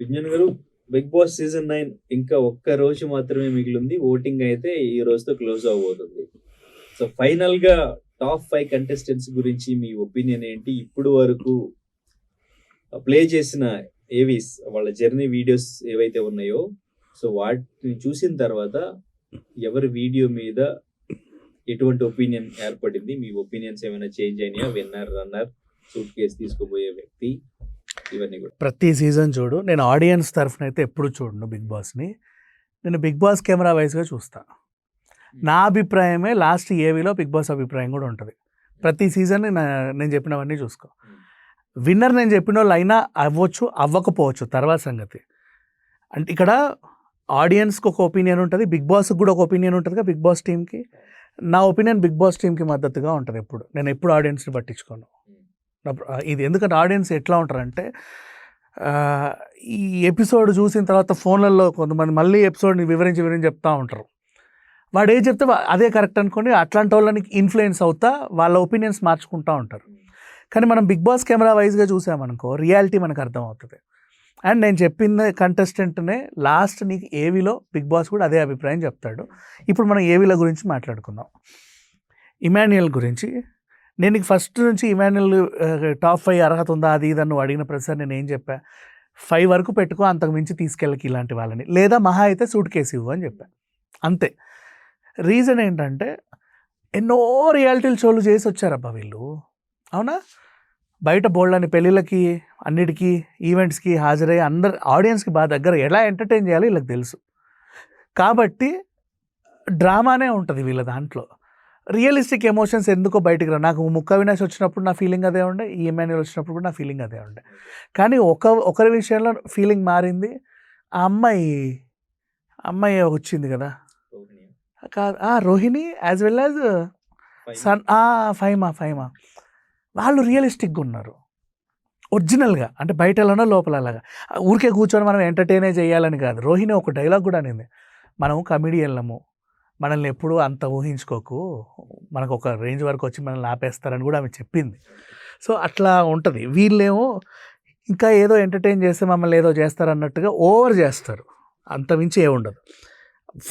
విజ్ఞాన్ గారు, 'big boss' season 9 ఇంకా ఒక్క రోజు మాత్రమే మిగిలింది. ఓటింగ్ అయితే ఈ రోజుతో క్లోజ్ అవ్వబోతుంది. సో ఫైనల్‌గా టాప్ 5 కంటెస్టెంట్స్ గురించి మీ ఒపీనియన్ ఏంటి? ఇప్పుడు వరకు ప్లే చేసిన ఏవీస్ వాళ్ళ జర్నీ వీడియోస్ ఏవైతే ఉన్నాయో, సో వాటిని చూసిన తర్వాత ఎవరి వీడియో మీద ఎటువంటి ఒపీనియన్ ఏర్పడింది? మీ ఒపీనియన్స్ ఏమైనా చేంజ్ అయినాయా? విన్నర్, రన్నర్, సూట్ కేస్ తీసుకుపోయే వ్యక్తి, ఇవన్నీ కూడా. ప్రతి సీజన్ చూడు, నేను ఆడియన్స్ తరఫున అయితే ఎప్పుడు చూడను బిగ్ బాస్ని. నేను బిగ్ బాస్ కెమెరా వైజ్గా చూస్తా. నా అభిప్రాయమే లాస్ట్ ఏవీలో బిగ్ బాస్ అభిప్రాయం కూడా ఉంటుంది. ప్రతి సీజన్ నేను చెప్పినవన్నీ చూసుకో. విన్నర్ నేను చెప్పిన వాళ్ళు అయినా అవ్వచ్చు, అవ్వకపోవచ్చు, తర్వాత సంగతి. అంటే ఇక్కడ ఆడియన్స్కి ఒక ఒపీనియన్ ఉంటుంది, బిగ్ బాస్కి కూడా ఒక ఒపీనియన్ ఉంటుంది. బిగ్ బాస్ టీంకి నా ఒపీనియన్ బిగ్ బాస్ టీంకి మద్దతుగా ఉంటుంది. నేను ఎప్పుడు ఆడియన్స్ని పట్టించుకోను ఇది. ఎందుకంటే ఆడియన్స్ ఎట్లా ఉంటారంటే, ఈ ఎపిసోడ్ చూసిన తర్వాత ఫోన్లలో కొంతమంది మళ్ళీ ఎపిసోడ్ని వివరించి చెప్తూ ఉంటారు. వాడు ఏం చెప్తే అదే కరెక్ట్ అనుకోండి, అట్లాంటి వాళ్ళని ఇన్ఫ్లుయెన్స్ అవుతా వాళ్ళ ఒపీనియన్స్ మార్చుకుంటూ ఉంటారు. కానీ మనం బిగ్ బాస్ కెమెరా వైజ్గా చూసామనుకో, రియాలిటీ మనకు అర్థమవుతుంది. అండ్ నేను చెప్పిన కంటెస్టెంట్నే లాస్ట్ నీకు ఏవీలో బిగ్ బాస్ కూడా అదే అభిప్రాయం చెప్తాడు. ఇప్పుడు మనం ఏవీల గురించి మాట్లాడుకుందాం. ఇమాన్యుయల్ గురించి నేను నీకు ఫస్ట్ నుంచి ఇమాన్యుయల్ టాప్ 5 అర్హత ఉందా అది ఇదని నువ్వు అడిగిన ప్రతిసారి నేను ఏం చెప్పా, 5 వరకు పెట్టుకో, అంతకు మించి తీసుకెళ్ళకి ఇలాంటి వాళ్ళని, లేదా మహా అయితే సూట్ కేసు ఇవ్వు అని చెప్పా, అంతే. రీజన్ ఏంటంటే ఎన్నో రియాలిటీ షోలు చేసి వచ్చారబ్బా వీళ్ళు, అవునా? బయట బోల్డని పెళ్ళిళ్ళకి అన్నిటికీ ఈవెంట్స్కి హాజరై అందరు ఆడియన్స్కి బాగా దగ్గర ఎలా ఎంటర్టైన్ చేయాలో వీళ్ళకి తెలుసు. కాబట్టి డ్రామానే ఉంటుంది వీళ్ళ దాంట్లో. రియలిస్టిక్ ఎమోషన్స్ ఎందుకో బయటికి రా. నాకు ముక్క వినాష్ వచ్చినప్పుడు నా ఫీలింగ్ అదే ఉండే, ఈ ఇమాన్యుయల్ వచ్చినప్పుడు కూడా నా ఫీలింగ్ అదే ఉండే. కానీ ఒకరి విషయంలో ఫీలింగ్ మారింది. ఆ అమ్మాయి వచ్చింది కదా, కాదు Rohini as well as Faima, వాళ్ళు రియలిస్టిక్గా ఉన్నారు ఒరిజినల్గా. అంటే బయట ఎలానో లోపల అలాగా ఊరికే కూర్చొని మనం ఎంటర్టైనే చేయాలని కాదు. రోహిణి ఒక డైలాగ్ కూడా అనేది, మనం కమిడియన్లము, మనల్ని ఎప్పుడూ అంత ఊహించుకోకు, మనకు ఒక రేంజ్ వరకు వచ్చి మనల్ని ఆపేస్తారని కూడా ఆమె చెప్పింది. సో అట్లా ఉంటుంది. వీళ్ళేమో ఇంకా ఏదో ఎంటర్టైన్ చేస్తే మమ్మల్ని ఏదో చేస్తారన్నట్టుగా ఓవర్ చేస్తారు, అంత మించి ఏ ఉండదు.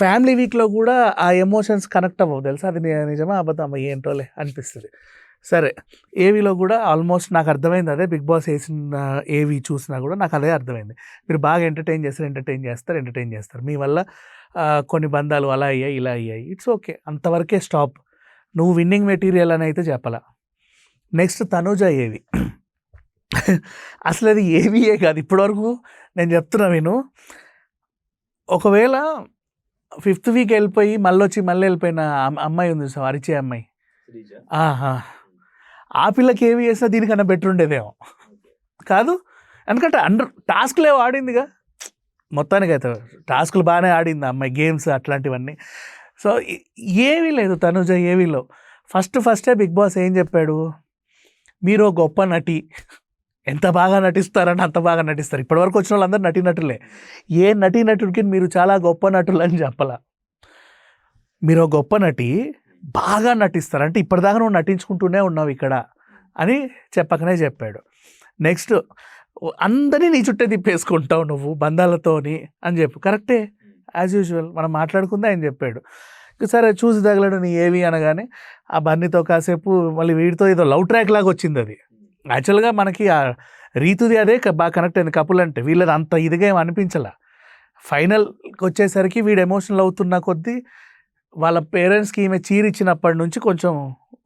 ఫ్యామిలీ వీక్లో కూడా ఆ ఎమోషన్స్ కనెక్ట్ అవ్వవు, తెలుసా? అది నిజమా అబద్ధమా ఏంటోలే అనిపిస్తుంది. సరే, ఏవీలో కూడా ఆల్మోస్ట్ నాకు అర్థమైంది అదే. బిగ్ బాస్ వేసిన ఏవీ చూసినా కూడా నాకు అదే అర్థమైంది. మీరు బాగా ఎంటర్టైన్ చేస్తారు, మీ వల్ల కొన్ని బంధాలు అలా అయ్యాయి ఇలా అయ్యాయి, ఇట్స్ ఓకే, అంతవరకే స్టాప్. నువ్వు విన్నింగ్ మెటీరియల్ అని అయితే చెప్పాల. నెక్స్ట్ తనూజ ఏవి, అసలు అది ఏవీయే కాదు ఇప్పటివరకు. నేను చెప్తున్నా విను, ఒకవేళ 5th వీక్ వెళ్ళిపోయి మళ్ళీ వెళ్ళిపోయిన అమ్మాయి ఉంది సార్, అరిచే అమ్మాయి, ఆ పిల్లకి ఏవి చేసినా దీనికన్నా బెటర్ ఉండేదేమో కాదు. ఎందుకంటే టాస్క్లు ఆడిందిగా, మొత్తానికి అయితే టాస్కులు బాగానే ఆడింది అమ్మాయి, గేమ్స్ అట్లాంటివన్నీ. సో ఏమీ లేదు తనుజ ఏవీలో. ఫస్టే బిగ్ బాస్ ఏం చెప్పాడు, మీరు గొప్ప నటి, ఎంత బాగా నటిస్తారని అంత బాగా నటిస్తారు. ఇప్పటివరకు వచ్చిన వాళ్ళందరూ నటీనటులే. ఏ నటీనటుడికి మీరు చాలా గొప్ప నటులు అని చెప్పాల. మీరు గొప్ప నటి, బాగా నటిస్తారు, అంటే ఇప్పటిదాకా నువ్వు నటించుకుంటూనే ఉన్నావు ఇక్కడ అని చెప్పకనే చెప్పాడు. నెక్స్ట్, అందరినీ నీ చుట్టే తిప్పేసుకుంటావు నువ్వు బంధాలతోని అని చెప్పు. కరెక్టే, యాజ్ యూజువల్ మనం మాట్లాడుకుందా ఆయన చెప్పాడు. సరే, చూసి తగలడు నీ ఏవి అనగానే ఆ బన్నీతో కాసేపు, మళ్ళీ వీడితో ఏదో లవ్ ట్రాక్ లాగా వచ్చింది. అది యాక్చువల్గా మనకి ఆ రీతుది అదే బాగా కనెక్ట్ అయింది కపుల్ అంటే. వీళ్ళది అంత ఇదిగా ఏం అనిపించలే. ఫైనల్కి వచ్చేసరికి వీడు ఎమోషనల్ అవుతున్న కొద్దీ వాళ్ళ పేరెంట్స్కి ఈమె చీరిచ్చినప్పటి నుంచి కొంచెం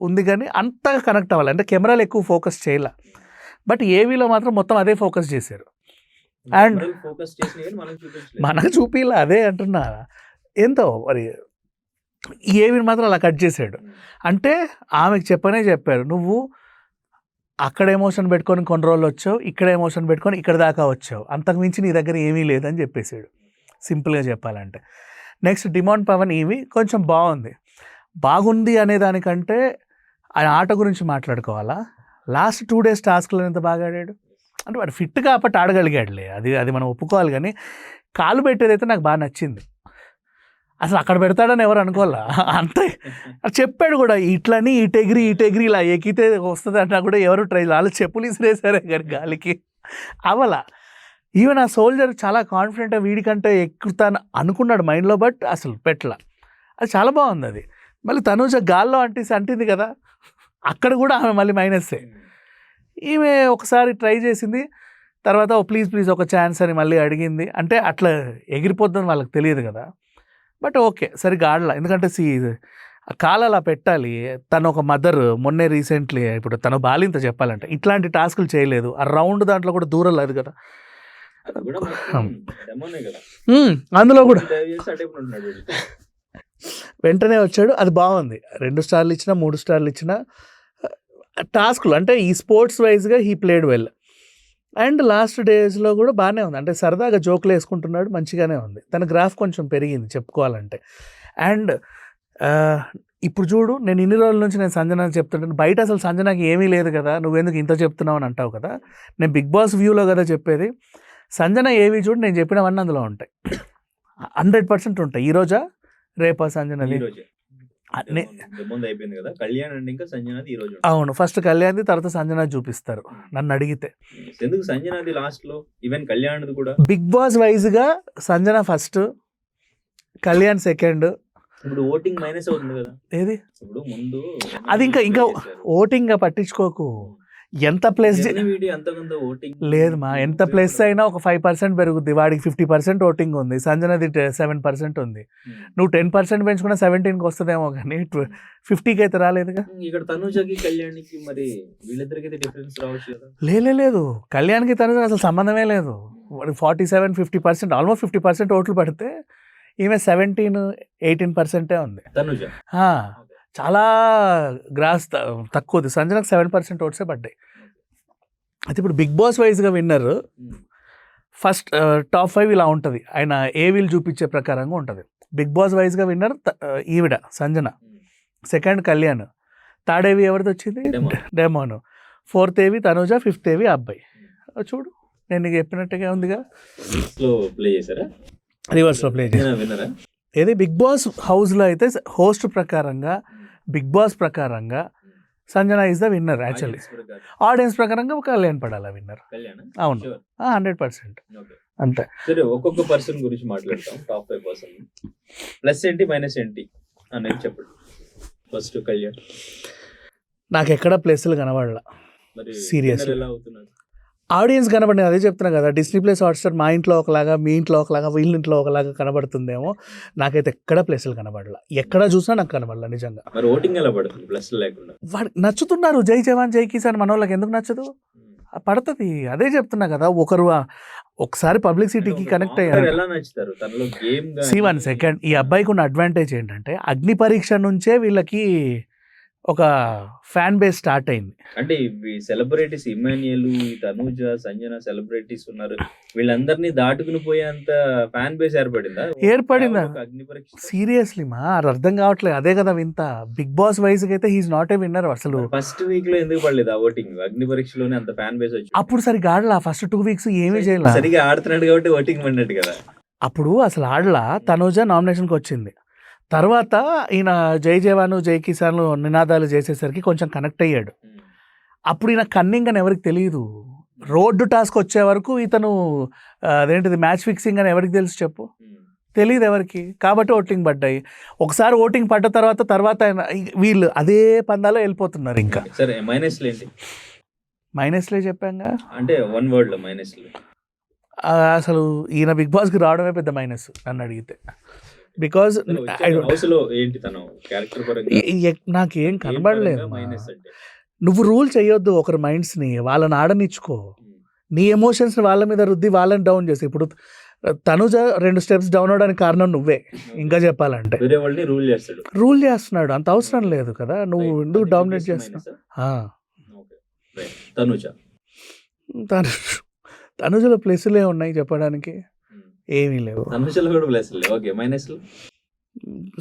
ఉంది, కానీ అంతగా కనెక్ట్ అవ్వాలి అంటే కెమెరాలు ఎక్కువ ఫోకస్ చేయాల. బట్ ఏవీలో మాత్రం మొత్తం అదే ఫోకస్ చేశారు. అండ్ మనకు చూపిలా, అదే అంటున్నా. ఎంతో మరి ఏవీని మాత్రం అలా కట్ చేశాడు. అంటే ఆమెకు చెప్పారు, నువ్వు అక్కడ ఎమోషన్ పెట్టుకొని కొన్ని రోజులు వచ్చావు, ఇక్కడ ఎమోషన్ పెట్టుకొని ఇక్కడ దాకా వచ్చావు, అంతకు మించి నీ దగ్గర ఏమీ లేదని చెప్పేశాడు, సింపుల్గా చెప్పాలంటే. నెక్స్ట్, డిమాండ్ పవన్ ఈవి కొంచెం బాగుంది అనే దానికంటే ఆయన ఆట గురించి మాట్లాడుకోవాలా. లాస్ట్ 2 days టాస్క్లో ఎంత బాగా ఆడాడు అంటే, వాడు ఫిట్ కాబట్టి ఆడగలిగాడులే, అది మనం ఒప్పుకోవాలి. కానీ కాలు పెట్టేదైతే నాకు బాగా నచ్చింది. అసలు అక్కడ పెడతాడని ఎవరు అనుకోవాలా, అంతే చెప్పాడు కూడా. ఇట్లని ఇటెగిరి ఇలా ఎక్కితే వస్తుంది అన్నా కూడా ఎవరు ట్రై, వాళ్ళు చెప్పులు ఇసిరేసారే కానీ గాలికి అవలా. ఈవెన్ ఆ సోల్జర్ చాలా కాన్ఫిడెంట్గా వీడికంటే ఎక్కుతాను అనుకున్నాడు మైండ్లో, బట్ అసలు పెట్టలా. అది చాలా బాగుంది అది. మళ్ళీ తనూజ గాల్లో అంటింది కదా, అక్కడ కూడా ఆమె మళ్ళీ మైనస్సే. ఈమె ఒకసారి ట్రై చేసింది, తర్వాత ఓ ప్లీజ్ ఒక ఛాన్స్ అని మళ్ళీ అడిగింది. అంటే అట్లా ఎగిరిపోద్దని వాళ్ళకి తెలియదు కదా, బట్ ఓకే సరిగ్గా ఆడలా. ఎందుకంటే కాలు అలా పెట్టాలి. తను ఒక మదర్, మొన్నే రీసెంట్లీ ఇప్పుడు తను బాలింత చెప్పాలంటే ఇట్లాంటి టాస్కులు చేయలేదు. ఆ రౌండ్ దాంట్లో కూడా దూరం లేదు కదా, అది కూడా మొత్తం డెమోనే కదా. అందులో కూడా డ్రైవ్ చేసి అటే ఉంటున్నాడు వీడు. వెంటనే వచ్చాడు. అది బాగుంది. 2 స్టార్లు ఇచ్చినా 3 స్టార్లు ఇచ్చినా టాస్క్లు అంటే ఈ స్పోర్ట్స్ వైజ్గా he played well. And last డేస్లో కూడా బాగానే ఉంది. అంటే సరదాగా జోకులు వేసుకుంటున్నాడు, మంచిగానే ఉంది. తన గ్రాఫ్ కొంచెం పెరిగింది చెప్పుకోవాలంటే. అండ్ ఇప్పుడు చూడు, నేను ఇన్ని రోజుల నుంచి నేను సంజన చెప్తుంటాను, బయట అసలు సంజనకి ఏమీ లేదు కదా, నువ్వెందుకు ఇంత చెప్తున్నావు అని అంటావు కదా. నేను బిగ్ బాస్ వ్యూలో కదా చెప్పేది. సంజన ఏవి చూడు, నేను చెప్పినవన్నీ అందులో ఉంటాయి. 100% ఉంటాయి. ఈరోజా రేపా సంజనది? ఈ రోజే ముందు అయిపోయింది కదా కళ్యాణ్ అండ్ ఇంకా సంజనాది ఈ రోజు. అవును, ఫస్ట్ కళ్యాణ్ది, తర్వాత సంజన చూపిస్తారు నన్ను అడిగితే. ఎందుకు సంజనాది లాస్ట్ లో, ఈవెన్ కళ్యాణ్ది కూడా. బిగ్ బాస్ వైజ్గా సంజన ఫస్ట్, కళ్యాణ్ సెకండ్. ఇప్పుడు ఓటింగ్ మైనస్ అవుతుంది కదా. ఏది ఇప్పుడు ముందు అది ఇంకా ఓటింగ్ పట్టించుకోకు. ఎంత ప్లస్ వీడియో అంతకంత ఓటింగ్ లేదు మా, ఎంత ప్లస్ అయినా ఒక 5% పెరుగుద్ది. వాడికి 50% ఓటింగ్ ఉంది, సంజనది 7% ఉంది. నువ్వు 10% పెంచుకున్నా 17కి వస్తుందేమో, కానీ 50కి అయితే రాలేదుగా. ఇక్కడ తనుజకి కళ్యాణ్కి మరి వీళ్ళిద్దరికి డిఫరెన్స్ రావచ్చు కదా. లేదు, కళ్యాణ్కి తనుజ అసలు సంబంధమే లేదు. వాడికి 47-50%, ఆల్మోస్ట్ 50% ఓట్లు పడితే ఈమె 17-18% ఉంది తనుజ. చాలా గ్రాస్ తక్కువది. సంజనకు 7% ఓట్సే పడ్డాయి. అయితే ఇప్పుడు బిగ్ బాస్ వైజ్గా విన్నర్ ఫస్ట్ టాప్ 5 ఇలా ఉంటుంది. ఆయన ఏ వీల్ చూపించే ప్రకారంగా ఉంటుంది. బిగ్ బాస్ వైజ్గా విన్నర్ ఈవిడ సంజన, సెకండ్ కళ్యాణ్, థర్డ్ ఏవి ఎవరిది వచ్చింది డెమోన్, ఫోర్త్ ఏవి తనుజ, ఫిఫ్త్ ఏవి అబ్బాయి. చూడు నేను నీకు చెప్పినట్టుగా ఉందిగా. ప్లే చేశారా, రివర్స్లో ప్లే చేశారు. విన్నరా? ఏది బిగ్ బాస్ హౌస్లో అయితే హోస్ట్ ప్రకారంగా, బిగ్ బాస్ ప్రకారంగా Sanjana is the winner. Actually audience ప్రకారంగా కళ్యాణ్ పడాలా విన్నర్. అవును, 100% అంతే. సరే, ఒక్కొక్క పర్సన్ గురించి మాట్లాడతాం. టాప్ 5 పర్సన్ ప్లస్ ఏంటి మైనస్ ఏంటి అనేది చెప్పండి. ఫస్ట్ కళ్యాణ్. నాకు ఎక్కడ ప్లేస్లు కనబడలా సీరియస్లీ. ఎలా అవుతున్నారు ఆడియన్స్ కనబడి, అదే చెప్తున్నా కదా, డిస్నీ ప్లస్ హాట్స్టార్ మా ఇంట్లో ఒకలాగా, మీ ఇంట్లో ఒకలాగా, వీళ్ళ ఇంట్లో ఒకలాగా కనబడుతుందేమో. నాకైతే ఎక్కడ ప్లేస్లు కనబడలా, ఎక్కడ చూసినా నాకు కనబడలా నిజంగా. మరి ఓటింగ్ ఎలా పడుతుంది ప్లస్ లేకుండా? వాడికి నచ్చుతున్నారు. జై జవాన్ జై కిసాన్ మన వాళ్ళకి ఎందుకు నచ్చదు? పడుతుంది. అదే చెప్తున్నా కదా, ఒకసారి పబ్లిసిటీకి కనెక్ట్ అయ్యారు. ఎలా నచ్చుతారు తనలో గేమ్. వన్ సెకండ్, ఈ అబ్బాయికి ఉన్న అడ్వాంటేజ్ ఏంటంటే అగ్ని పరీక్ష నుంచే వీళ్ళకి ఒక ఫ్యాన్ బేస్ స్టార్ట్ అయింది. అంటే సెలబ్రిటీస్ ఇమాన్యుయల్, తనూజ, సంజన సెలబ్రిటీస్ ఉన్నారు. వీళ్ళందరినీ దాటుకుని పోయేంత ఫ్యాన్ బేస్ ఏర్పడిందా? అగ్ని పరీక్ష సీరియస్లీ మా, అది అర్థం కావట్లేదు. అదే కదా వింత. బిగ్ బాస్ వైజ్ అయితే హీఈస్ నాట్ ఏ విన్నర్ అసలు. ఫస్ట్ వీక్ లో ఎందుకు పడలేదు ఆ ఓటింగ్? అగ్ని పరీక్షలోనే అంత ఫ్యాన్ బేస్ వచ్చి అప్పుడు సరిగ్గా ఆడలా. ఫస్ట్ 2 వీక్స్ ఏమీ చేయలేదు. సరిగా ఆడుతున్నాడు కాబట్టి ఓటింగ్ పడినట్టు కదా. అప్పుడు అసలు ఆడలా. తనూజ నామినేషన్కి వచ్చింది. తర్వాత ఈయన జై జవాను జై కిసాన్లు నినాదాలు చేసేసరికి కొంచెం కనెక్ట్ అయ్యాడు. అప్పుడు ఈయన కన్నింగ్ అని ఎవరికి తెలియదు. రోడ్డు టాస్క్ వచ్చే వరకు ఇతను అదేంటిది మ్యాచ్ ఫిక్సింగ్ అని ఎవరికి తెలుసు చెప్పు? తెలియదు ఎవరికి. కాబట్టి ఓటింగ్ పడ్డాయి. ఒకసారి ఓటింగ్ పడ్డ తర్వాత వీళ్ళు అదే పందాలో వెళ్ళిపోతున్నారు. ఇంకా సరే, మైనస్లు ఏంటి? మైనస్లే చెప్పాంగా. అంటే వన్ వర్డ్ లో మైనస్లు. అసలు ఈయన బిగ్ బాస్కి రావడమే పెద్ద మైనస్ నన్ను అడిగితే. బికాజ్ నాకేం కనబడలేదు. నువ్వు రూల్ చేయొద్దు ఒకరి మైండ్స్ని, వాళ్ళని ఆడనిచ్చుకో. నీ ఎమోషన్స్ని వాళ్ళ మీద రుద్ది వాళ్ళని డౌన్ చేసి. ఇప్పుడు తనుజ 2 స్టెప్స్ డౌన్ అవడానికి కారణం నువ్వే. ఇంకా చెప్పాలంటే రూల్ చేస్తున్నాడు. అంత అవసరం లేదు కదా, నువ్వు ఎందుకు డామినేట్ చేస్తున్నావు? తనుజలో ప్లేసులే ఉన్నాయి చెప్పడానికి, ఏమీ లేవు.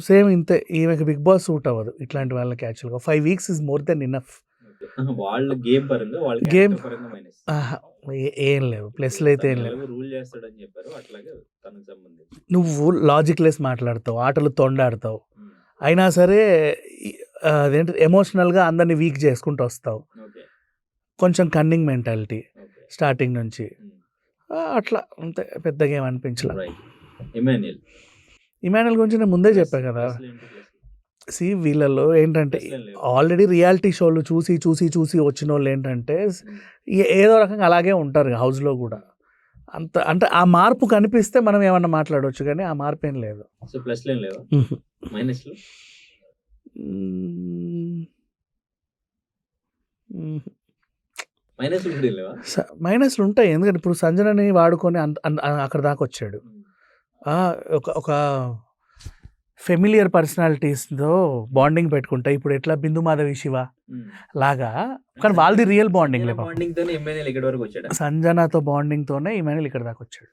సేమ్ ఇంతే. ఈమెకి బిగ్ బాస్ సూట్ అవ్వదు ఇట్లాంటి వాళ్ళకి. యాక్చువల్గా 5 weeks is more than enough. వాళ్ళ గేమ్ పరంగా గేమ్ ఏం లేవు, ప్లస్లు అయితే ఏం లేవు. రూల్ చేస్తాడని చెప్పారు, అట్లాగే తనకు సంబంధించి. నువ్వు లాజిక్ లెస్ మాట్లాడతావు, ఆటలు తొండాడతావు, అయినా సరే అదేంటి ఎమోషనల్గా అందరినీ వీక్ చేసుకుంటూ వస్తావు. కొంచెం కన్నింగ్ మెంటాలిటీ స్టార్టింగ్ నుంచి. అట్లా అంతే, పెద్దగా ఏం అనిపించలే. రైట్. ఇమాన్యుయల్ ఇమాన్యుయల్ గురించి నేను ముందే చెప్పా కదా. వీళ్ళలో ఏంటంటే ఆల్రెడీ రియాలిటీ షోలు చూసి చూసి చూసి వచ్చిన వాళ్ళు ఏంటంటే ఏదో రకంగా అలాగే ఉంటారు హౌస్లో కూడా. అంత అంటే ఆ మార్పు కనిపిస్తే మనం ఏమన్నా మాట్లాడవచ్చు, కానీ ఆ మార్పు ఏం లేదు. సో ప్లస్ ఏం లేవా? మైనస్లు మైనస్లు కూడా లేవా? మైనస్లు ఉంటాయి, ఎందుకంటే ఇప్పుడు సంజనని వాడుకొని అక్కడ దాకా వచ్చాడు. ఒక ఫెమిలియర్ పర్సనాలిటీస్తో బాండింగ్ పెట్టుకుంటా. ఇప్పుడు ఎట్లా బిందు మాధవి శివ లాగా, కానీ వాళ్ళది రియల్ బాండింగ్ లేదు. సంజనాతో బాండింగ్తోనే ఇమాన్యుయల్ ఇక్కడ దాకా వచ్చాడు.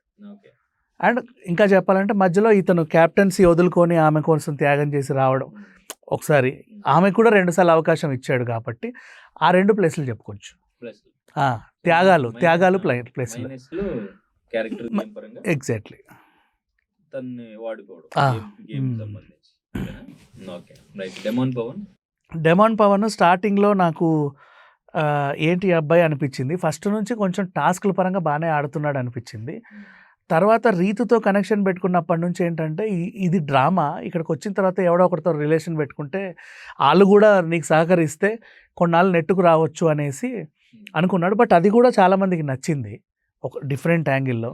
అండ్ ఇంకా చెప్పాలంటే మధ్యలో ఇతను క్యాప్టెన్సీ వదులుకొని ఆమె కోసం త్యాగం చేసి రావడం, ఒకసారి ఆమె కూడా 2 సార్లు అవకాశం ఇచ్చాడు కాబట్టి ఆ 2 ప్లేస్లు చెప్పుకోవచ్చు. త్యాగాలు ప్లేస్లు ఎగ్జాక్ట్లీ డెమాన్ పవన్ స్టార్టింగ్లో నాకు ఏంటి అబ్బాయి అనిపించింది. ఫస్ట్ నుంచి కొంచెం టాస్క్ల పరంగా బాగానే ఆడుతున్నాడు అనిపించింది. తర్వాత రీతుతో కనెక్షన్ పెట్టుకున్నప్పటి నుంచి ఏంటంటే ఇది డ్రామా, ఇక్కడికి వచ్చిన తర్వాత ఎవడో ఒకరితో రిలేషన్ పెట్టుకుంటే వాళ్ళు కూడా నీకు సహకరిస్తే కొన్నాళ్ళు నెట్టుకు రావచ్చు అనేసి అనుకున్నాడు. బట్ అది కూడా చాలామందికి నచ్చింది ఒక డిఫరెంట్ యాంగిల్లో.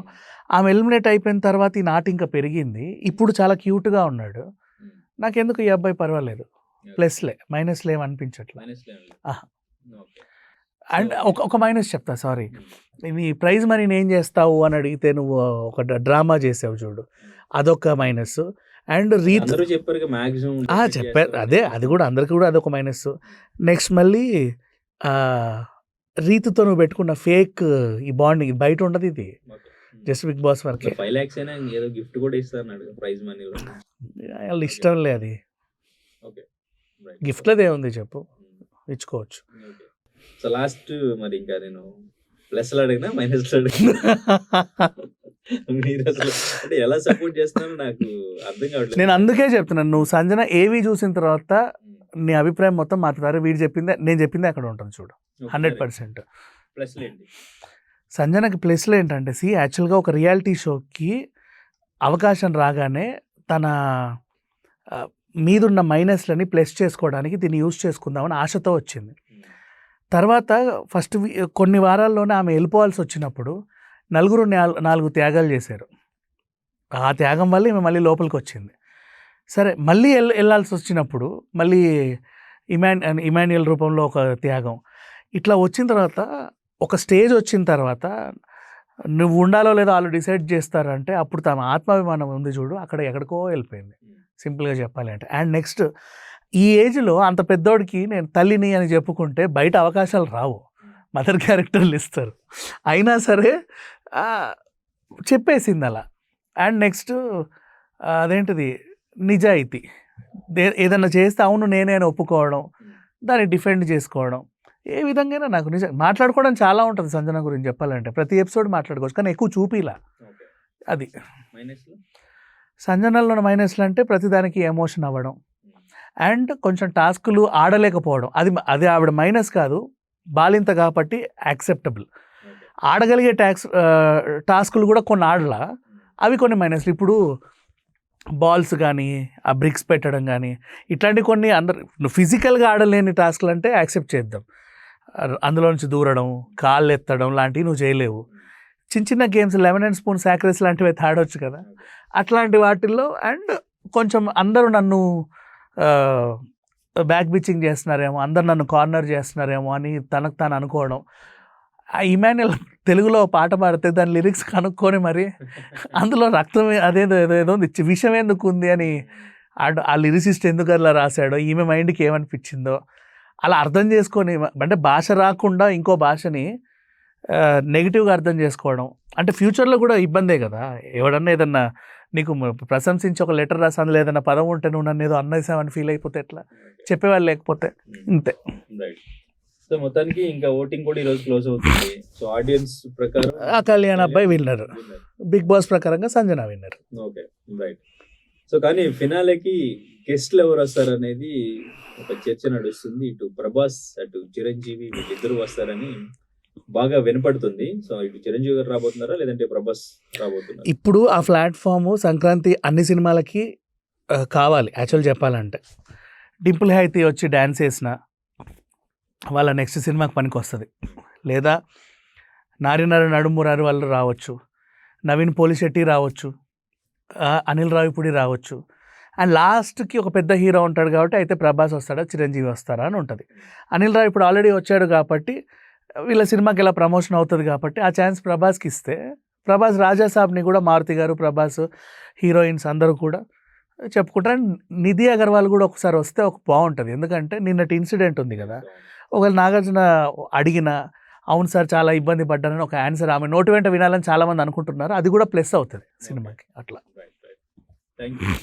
ఆమె ఎలిమినేట్ అయిపోయిన తర్వాత ఈ నాటి ఇంకా పెరిగింది. ఇప్పుడు చాలా క్యూట్గా ఉన్నాడు. నాకెందుకు ఈ అబ్బాయి పర్వాలేదు, ప్లస్లే, మైనస్లే ఏమనిపించట్లే. అండ్ ఒక మైనస్ చెప్తా, సారీ, నీ ప్రైజ్ మనీని ఏం చేస్తావు అని అడిగితే నువ్వు ఒక డ్రామా చేసావు చూడు, అదొక మైనస్. అండ్ చెప్పారు అదే, అది కూడా అందరికీ కూడా అదొక మైనస్. నెక్స్ట్ మళ్ళీ రీతుతో నువ్వు పెట్టుకున్న ఫేక్ ఈ బాండింగ్ బయట ఉండదు, ఇది జస్ట్ బిగ్ బాస్ వరకే. 5 lakhs అయినా ఏదో గిఫ్ట్ కూడా ఇస్తారన్నాడు ప్రైజ్ మనీలో. వాళ్ళ ఇష్టం లే అది, గిఫ్ట్లదే ఉంది చెప్పు, ఇచ్చుకోవచ్చు. సో లాస్ట్ మరి ఇంకా నేను ప్లస్లు అడిగినా మైనస్లు అడిగినా మీరు అసలు అంటే ఎలా సపోర్ట్ చేస్తున్నారో నాకు అర్థం కావట్లేదు. నేను అందుకే చెప్తున్నాను, నువ్వు సంజన ఏవి చూసిన తర్వాత నీ అభిప్రాయం మొత్తం మాట్లాడారు. వీడు చెప్పిందే నేను చెప్పిందే అక్కడ ఉంటుంది చూడు, 100%. ప్లస్లు ఏంటి సంజనకి ప్లస్లు ఏంటంటే యాక్చువల్గా ఒక రియాలిటీ షోకి అవకాశం రాగానే తన మీదున్న మైనస్లని ప్లస్ చేసుకోవడానికి దీన్ని యూజ్ చేసుకుందామని ఆశతో వచ్చింది. తర్వాత ఫస్ట్ కొన్ని వారాల్లోనే ఆమె వెళ్ళిపోవాల్సి వచ్చినప్పుడు 4 త్యాగాలు చేశారు. ఆ త్యాగం వల్ల ఈమె మళ్ళీ లోపలికి వచ్చింది. సరే, మళ్ళీ వెళ్ళాల్సి వచ్చినప్పుడు మళ్ళీ ఇమాన్యుయల్ రూపంలో ఒక త్యాగం. ఇట్లా వచ్చిన తర్వాత ఒక స్టేజ్ వచ్చిన తర్వాత నువ్వు ఉండాలో లేదో వాళ్ళు డిసైడ్ చేస్తారంటే అప్పుడు తమ ఆత్మాభిమానం ఉంది చూడు, అక్కడ ఎక్కడికో వెళ్ళిపోయింది, సింపుల్గా చెప్పాలి అంటే. అండ్ నెక్స్ట్, ఈ ఏజ్లో అంత పెద్దోడికి నేను తల్లిని అని చెప్పుకుంటే బయట అవకాశాలు రావు, మదర్ క్యారెక్టర్లు ఇస్తారు. అయినా సరే చెప్పేసింది అలా. అండ్ నెక్స్ట్ అదేంటిది నిజాయితీ, ఏదన్నా చేస్తే అవును నేనే అని ఒప్పుకోవడం, దాన్ని డిఫెండ్ చేసుకోవడం, ఏ విధంగా నాకు నిజం మాట్లాడుకోవడం చాలా ఉంటుంది సంజన గురించి చెప్పాలంటే. ప్రతి ఎపిసోడ్ మాట్లాడుకోవచ్చు, కానీ ఎక్కువ చూపిలా. అది సంజనలో మైనస్లు అంటే ప్రతిదానికి ఎమోషన్ అవ్వడం అండ్ కొంచెం టాస్కులు ఆడలేకపోవడం. అది ఆవిడ మైనస్ కాదు, బాలింత కాబట్టి యాక్సెప్టబుల్. ఆడగలిగే టాస్కులు కూడా కొన్ని ఆడలా, అవి కొన్ని మైనస్లు. ఇప్పుడు బాల్స్ కానీ ఆ బ్రిక్స్ పెట్టడం కానీ ఇట్లాంటి కొన్ని అందరు ఫిజికల్గా ఆడలేని టాస్క్లు అంటే యాక్సెప్ట్ చేద్దాం. అందులో నుంచి దూరడం, కాళ్ళు ఎత్తడం లాంటివి నువ్వు చేయలేవు. చిన్న చిన్న గేమ్స్ 11 స్పూన్ సాక్రెస్ లాంటివి అయితే ఆడవచ్చు కదా, అట్లాంటి వాటిల్లో. అండ్ కొంచెం అందరూ నన్ను బ్యాక్ బిచ్చింగ్ చేస్తున్నారేమో, అందరు నన్ను కార్నర్ చేస్తున్నారేమో అని తనకు తాను అనుకోవడం. ఆ ఇమాన్యుయల్ తెలుగులో పాట పాడితే దాని లిరిక్స్ కనుక్కొని మరి అందులో రక్తం ఏదో ఉంది, విషయం ఎందుకు ఉంది అని ఆ లిరిసిస్ట్ ఎందుకు అలా రాశాడో, ఈమె మైండ్కి ఏమనిపించిందో అలా అర్థం చేసుకొని, అంటే భాష రాకుండా ఇంకో భాషని నెగిటివ్గా అర్థం చేసుకోవడం అంటే ఫ్యూచర్లో కూడా ఇబ్బందే కదా. ఎవడన్నా ఏదన్నా నీకు ప్రశంసించి ఒక లెటర్ రాసి అందులో ఏదైనా పదం ఉంటే నువ్వు నన్ను ఏదో అన్నేసామని ఫీల్ అయిపోతే ఎట్లా, చెప్పేవాళ్ళు లేకపోతే ఇంతే. సో మొత్తానికి ఇంకా ఓటింగ్ కూడా ఈరోజు క్లోజ్ అవుతుంది. సో ఆడియన్స్ ప్రకారం కళ్యాణ్ అబ్బాయి విన్నర్, బిగ్ బాస్ ప్రకారంగా Sanjana winner. Okay, right. So కానీ ఫినాలేకి గెస్ట్లు ఎవరు వస్తారు అనేది ఒక చర్చ నడుస్తుంది. ఇటు ప్రభాస్ అటు చిరంజీవి వీళ్ళిద్దరూ వస్తారని బాగా వినపడుతుంది. సో ఇటు చిరంజీవి గారు రాబోతున్నారా లేదంటే ప్రభాస్ రాబోతున్నారా? ఇప్పుడు ఆ ప్లాట్ఫామ్ సంక్రాంతి అన్ని సినిమాలకి కావాలి యాక్చువల్ చెప్పాలంటే. డింపుల్ హైతి వచ్చి డ్యాన్స్ వేసిన వాళ్ళ నెక్స్ట్ సినిమాకి పనికి వస్తుంది. లేదా నారినర నడుమురారు వాళ్ళు రావచ్చు, నవీన్ పోలిశెట్టి రావచ్చు, అనిల్ రావిపూడి రావచ్చు. అండ్ లాస్ట్కి ఒక పెద్ద హీరో ఉంటాడు కాబట్టి అయితే ప్రభాస్ వస్తాడా చిరంజీవి వస్తారా అని ఉంటుంది. అనిల్ రావు ఇప్పుడు ఆల్రెడీ వచ్చాడు కాబట్టి వీళ్ళ సినిమాకి ఇలా ప్రమోషన్ అవుతుంది కాబట్టి ఆ ఛాన్స్ ప్రభాస్కి ఇస్తే, ప్రభాస్ రాజాసాబ్ని కూడా మారుతి గారు, ప్రభాస్, హీరోయిన్స్ అందరూ కూడా చెప్పుకుంటారు. నిధి అగర్వాల్ కూడా ఒకసారి వస్తే ఒక బాగుంటుంది. ఎందుకంటే నిన్నటి ఇన్సిడెంట్ ఉంది కదా, ఒకవేళ నాగార్జున అడిగిన అవును సార్ చాలా ఇబ్బంది పడ్డానని ఒక ఆన్సర్ ఆమె నోటి వెంట వినాలని చాలామంది అనుకుంటున్నారు. అది కూడా ప్లస్ అవుతుంది సినిమాకి. అట్లా థ్యాంక్ యూ.